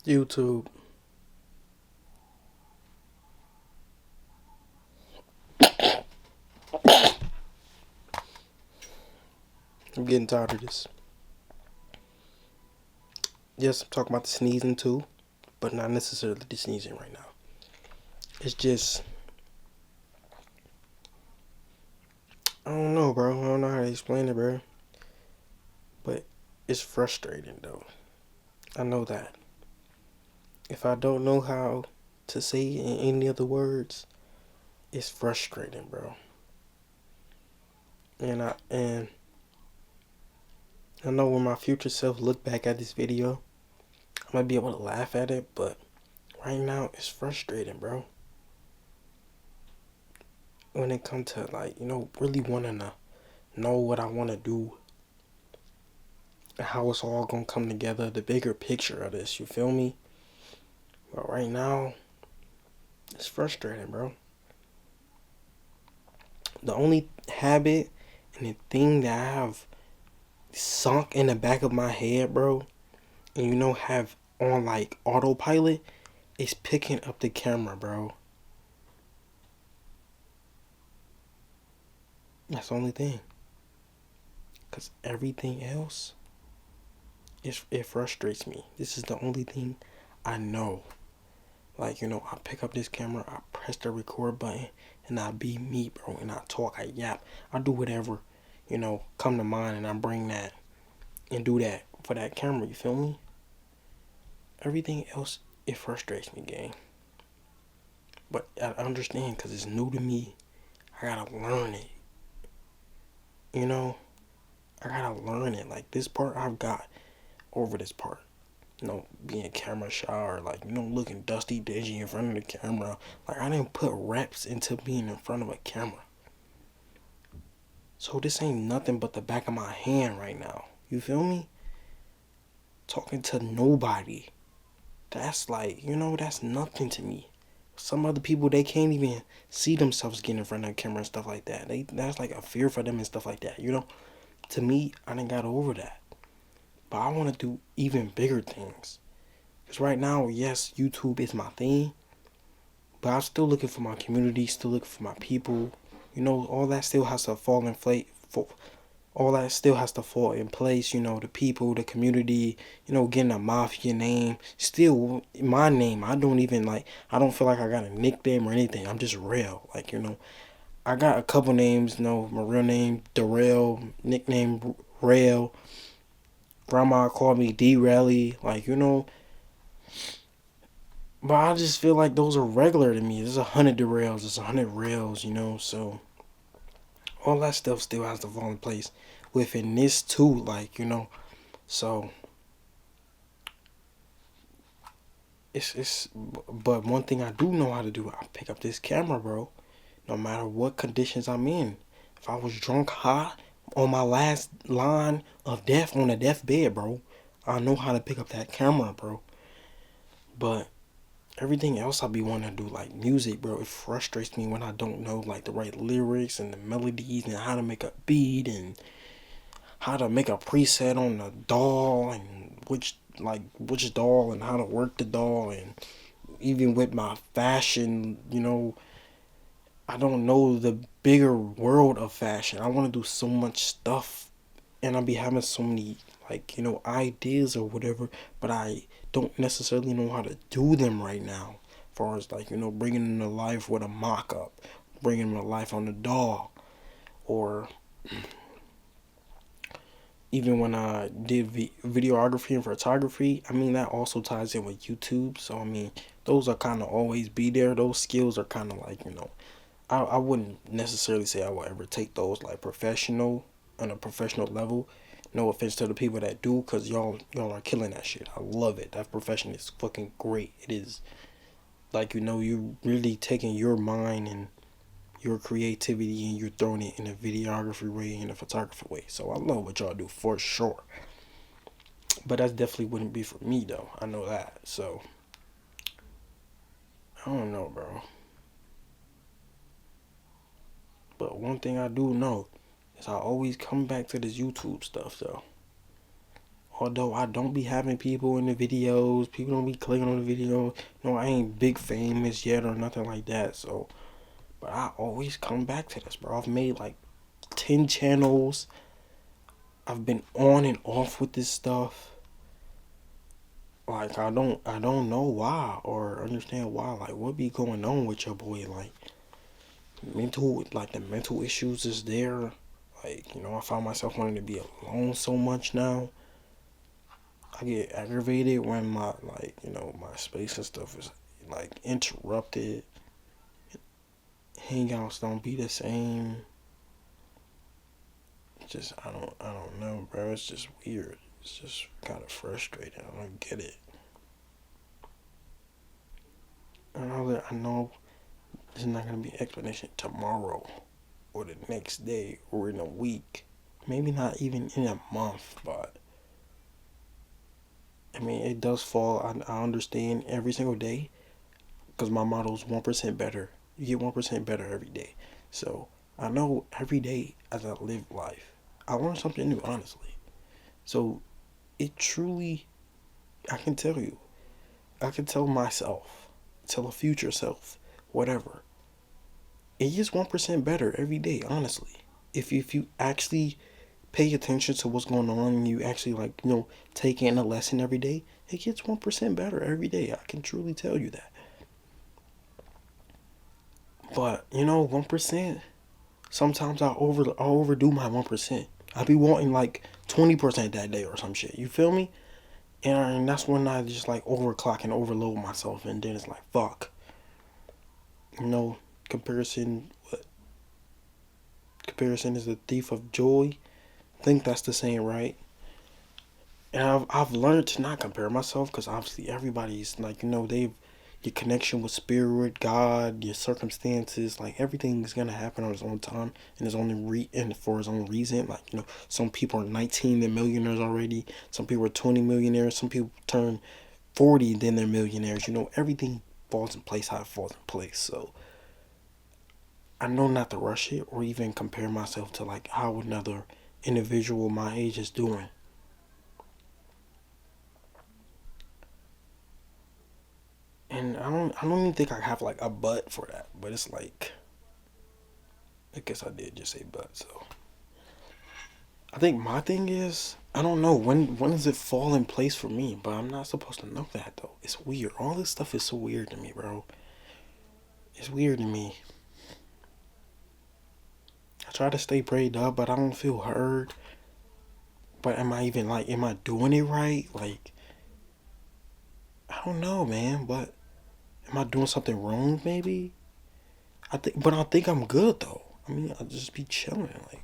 YouTube. I'm getting tired of this. Yes, I'm talking about the sneezing too, but not necessarily the sneezing right now. It's just, I don't know, bro. I don't know how to explain it, bro. But it's frustrating, though. I know that. If I don't know how to say it in any other words, it's frustrating, bro. And I know when my future self look back at this video, I might be able to laugh at it, but right now it's frustrating, bro. When it comes to like, really wanting to know what I want to do, how it's all gonna come together, the bigger picture of this, you feel me? But right now, it's frustrating, bro. The only habit and the thing that I have sunk in the back of my head, bro, and have on like autopilot is picking up the camera, bro. That's the only thing. Cause everything else, it frustrates me. This is the only thing I know. Like, I pick up this camera, I press the record button, and I be me, bro. And I talk, I yap, I do whatever, come to mind, and I bring that and do that for that camera. You feel me? Everything else, it frustrates me, gang. But I understand because it's new to me. I gotta learn it. You know, I gotta learn it. Like this part, I've got over this part. Being camera shy or like, looking dusty, dingy in front of the camera. Like I didn't put reps into being in front of a camera. So this ain't nothing but the back of my hand right now. You feel me? Talking to nobody. That's like, that's nothing to me. Some other people, they can't even see themselves getting in front of the camera and stuff like that. That's like a fear for them and stuff like that. To me, I done got over that. But I want to do even bigger things. Because right now, yes, YouTube is my thing. But I'm still looking for my community, still looking for my people. All that still has to fall in place. All that still has to fall in place. The people, the community, getting a mafia name. Still, my name. I don't feel like I got a nickname or anything. I'm just real. Like, I got a couple names. My real name, Reil, nickname, Reil. Grandma called me D-Reil. Like, but I just feel like those are regular to me. There's 100 derails, there's 100 rails, so all that stuff still has to fall in place within this too, like, so it's but one thing I do know how to do, I pick up this camera, bro, no matter what conditions I'm in. If I was drunk high on my last line of death on a deathbed, bro, I know how to pick up that camera, bro. But everything else I be wanting to do, like music, bro, it frustrates me when I don't know like the right lyrics and the melodies and how to make a beat and how to make a preset on the doll and which doll and how to work the doll, and even with my fashion, I don't know the bigger world of fashion. I want to do so much stuff, and I be having so many like ideas or whatever, but I don't necessarily know how to do them right now. As far as like bringing them to life with a mock-up, bringing them to life on the doll, or even when I did videography and photography. I mean, that also ties in with YouTube. So I mean, those are kind of always be there. Those skills are kind of like I wouldn't necessarily say I will ever take those like professional on a professional level. No offense to the people that do, cause y'all are killing that shit. I love it. That profession is fucking great. It is like you really taking your mind and your creativity and you're throwing it in a videography way and a photography way. So I love what y'all do for sure. But that definitely wouldn't be for me though. I know that. So I don't know, bro. But one thing I do know is I always come back to this YouTube stuff though. Although I don't be having people in the videos, people don't be clicking on the video. No, I ain't big famous yet or nothing like that. So, but I always come back to this, bro. I've made like 10 channels. I've been on and off with this stuff. Like I don't know why or understand why. Like what be going on with your boy? Like the mental issues is there. Like, I found myself wanting to be alone so much now. I get aggravated when my space and stuff is like interrupted. Hangouts don't be the same. Just I don't know, bro. It's just weird. It's just kind of frustrating. I don't get it. I know there's not gonna be an explanation tomorrow or the next day or in a week. Maybe not even in a month, but I mean it does fall. I understand every single day because my motto is 1% better. You get 1% better every day. So I know every day as I live life, I learn something new, honestly. So it truly, I can tell you, I can tell myself, tell a future self, whatever. It gets 1% better every day, honestly. If you actually pay attention to what's going on and you actually take in a lesson every day, it gets 1% better every day. I can truly tell you that. But 1%. Sometimes I overdo my 1%. I be wanting like 20% that day or some shit. You feel me? And that's when I just like overclock and overload myself, and then it's like fuck. You know, comparison. Comparison is the thief of joy. I think that's the saying, right? And I've learned to not compare myself because obviously everybody's like they've your connection with spirit, God, your circumstances, like everything's gonna happen on its own time and and for its own reason. Like some people are 19, they're millionaires already. Some people are 20 millionaires. Some people turn 40, then they're millionaires. Everything falls in place how it falls in place. So I know not to rush it or even compare myself to like how another individual my age is doing. And I don't even think I have like a but for that. But it's like I guess I did just say but. So I think my thing is I don't know when does it fall in place for me, but I'm not supposed to know that though. It's weird. All this stuff is so weird to me, bro. It's weird to me. I try to stay prayed up, but I don't feel heard. But am I doing it right? Like I don't know, man. But am I doing something wrong? Maybe I think I'm good though. I mean, I just be chilling. Like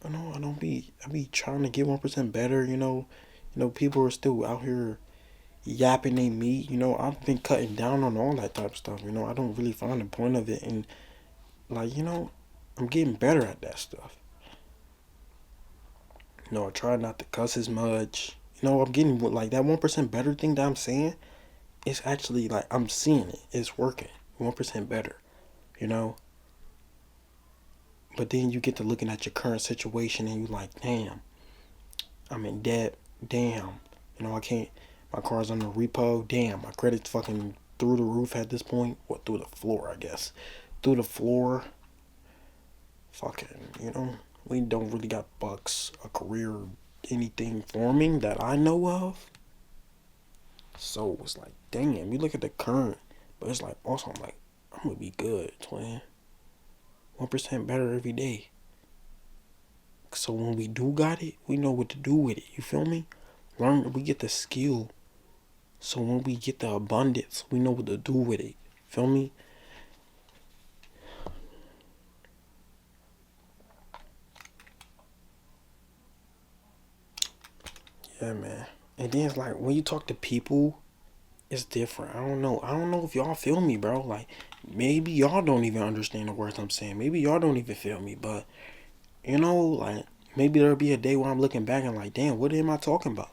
I be trying to get 1% better. People are still out here yapping they meat. I've been cutting down on all that type of stuff. I don't really find the point of it, and like I'm getting better at that stuff. I try not to cuss as much. I'm getting like that 1% better thing that I'm saying. It's actually like I'm seeing it. It's working. 1% better. You know. But then you get to looking at your current situation and you like, damn, I'm in debt. Damn, I can't. My car's on the repo. Damn, my credit's fucking through the roof at this point. Or through the floor, I guess. Through the floor. Fucking, we don't really got bucks, a career, anything forming that I know of. So it's like, damn, you look at the current, but it's like also I'm like, I'm gonna be good, twin. 1% better every day. So when we do got it, we know what to do with it. You feel me? We get the skill. So when we get the abundance, we know what to do with it. Feel me? Yeah, man. And then it's like when you talk to people, it's different. I don't know. I don't know if y'all feel me, bro. Like maybe y'all don't even understand the words I'm saying. Maybe y'all don't even feel me, but like maybe there'll be a day where I'm looking back and like, damn, what am I talking about?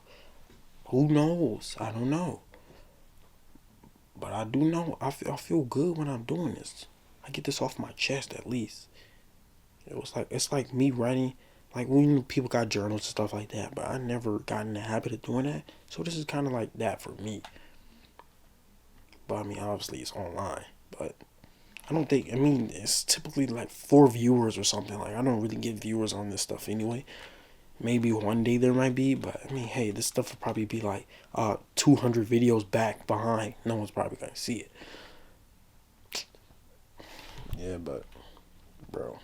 Who knows? I don't know. But I do know I feel good when I'm doing this. I get this off my chest at least. It's like me writing Like, when people got journals and stuff like that, but I never got in the habit of doing that. So this is kind of like that for me. But I mean, obviously it's online. But I don't think, I mean, it's typically like 4 viewers or something. Like, I don't really get viewers on this stuff anyway. Maybe one day there might be, but I mean, hey, this stuff will probably be like 200 videos back behind. No one's probably gonna see it. Yeah, but bro,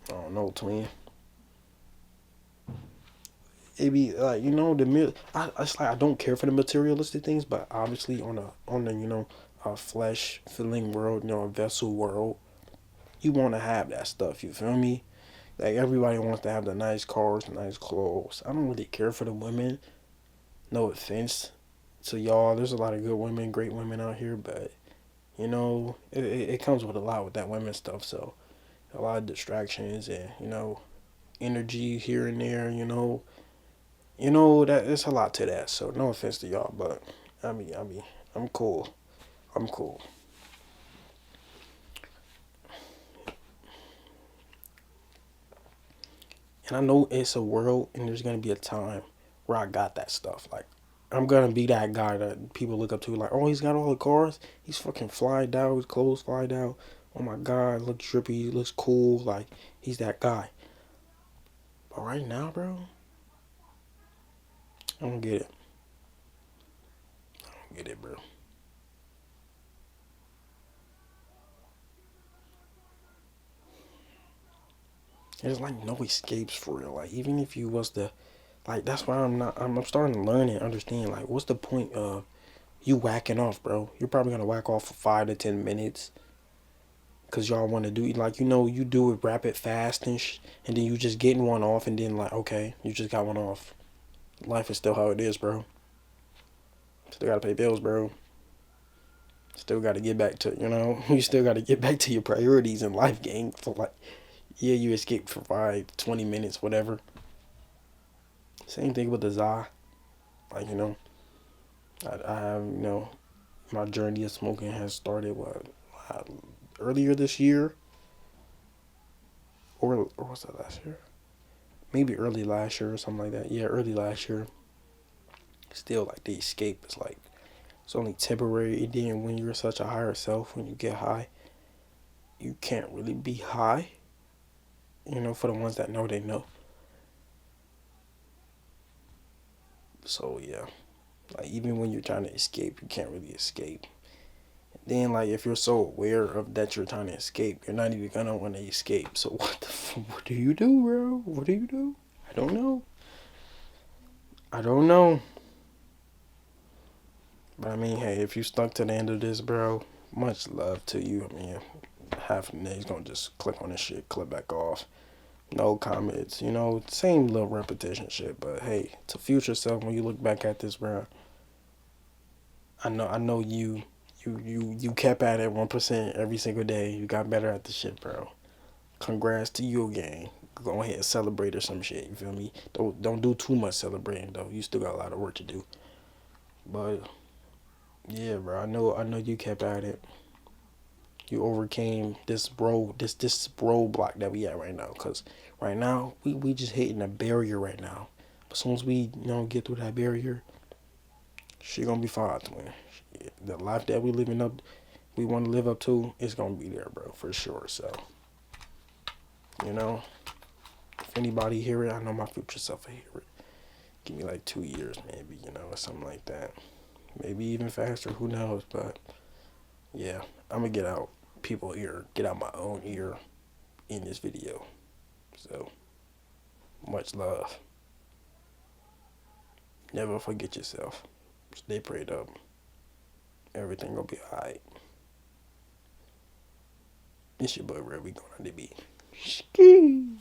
I don't know, twin. It be like, it's like I don't care for the materialistic things, but obviously on the a flesh filling world, a vessel world, you want to have that stuff. You feel me? Like, everybody wants to have the nice cars, the nice clothes. I don't really care for the women. No offense to y'all. There's a lot of good women, great women out here, but it comes with a lot with that women stuff. So a lot of distractions and energy here and there. That it's a lot to that. So no offense to y'all, but I mean, I'm cool. I'm cool. And I know it's a world, and there's gonna be a time where I got that stuff. Like, I'm gonna be that guy that people look up to. Like, oh, he's got all the cars. He's fucking flying down. His clothes fly down. Oh my god, looks drippy. Looks cool. Like, he's that guy. But right now, bro, I don't get it. I don't get it, bro. There's like no escapes for real. Like, even if you was the, like, that's why I'm not. I'm starting to learn and understand. Like, what's the point of you whacking off, bro? You're probably gonna whack off for 5 to 10 minutes, cause y'all want to do, like, you do it rapid fast and then you just getting one off, and then, like, okay, you just got one off. Life is still how it is, bro. Still gotta pay bills, bro. Still gotta get back to, you still gotta get back to your priorities in life, gang. So, like, yeah, you escaped for 20 minutes, whatever. Same thing with the za. Like, I have, my journey of smoking has started uh, earlier this year, or was that last year? Maybe early last year or something like that. Yeah, early last year. Still, like, the escape is like, it's only temporary. And then when you're such a higher self, when you get high, you can't really be high. For the ones that know, they know. So yeah, like, even when you're trying to escape, you can't really escape. Then, like, if you're so aware of that you're trying to escape, you're not even gonna want to escape. So what do you do, bro? What do you do? I don't know. I don't know. But I mean, hey, if you stuck to the end of this, bro, much love to you. I mean, half the day's gonna just click on this shit, click back off. No comments, same little repetition shit. But hey, to future self, when you look back at this, bro, I know you kept at it 1% every single day. You got better at the shit, bro. Congrats to you again. Go ahead and celebrate or some shit. You feel me? Don't do too much celebrating though. You still got a lot of work to do. But yeah, bro. I know you kept at it. You overcame this roadblock that we at right now. Cause right now we just hitting a barrier right now. But as soon as we get through that barrier, she gonna be fine, twin. The life that we want to live up to is gonna be there, bro, for sure. So, you know, if anybody hear it, I know my future self will hear it. Give me like 2 years, maybe, or something like that. Maybe even faster. Who knows? But yeah, I'm gonna get out people's ear, get out my own ear in this video. So, much love. Never forget yourself. Stay prayed up. Everything gonna be alright. It's your boy Reil. We going on the beat. Ski.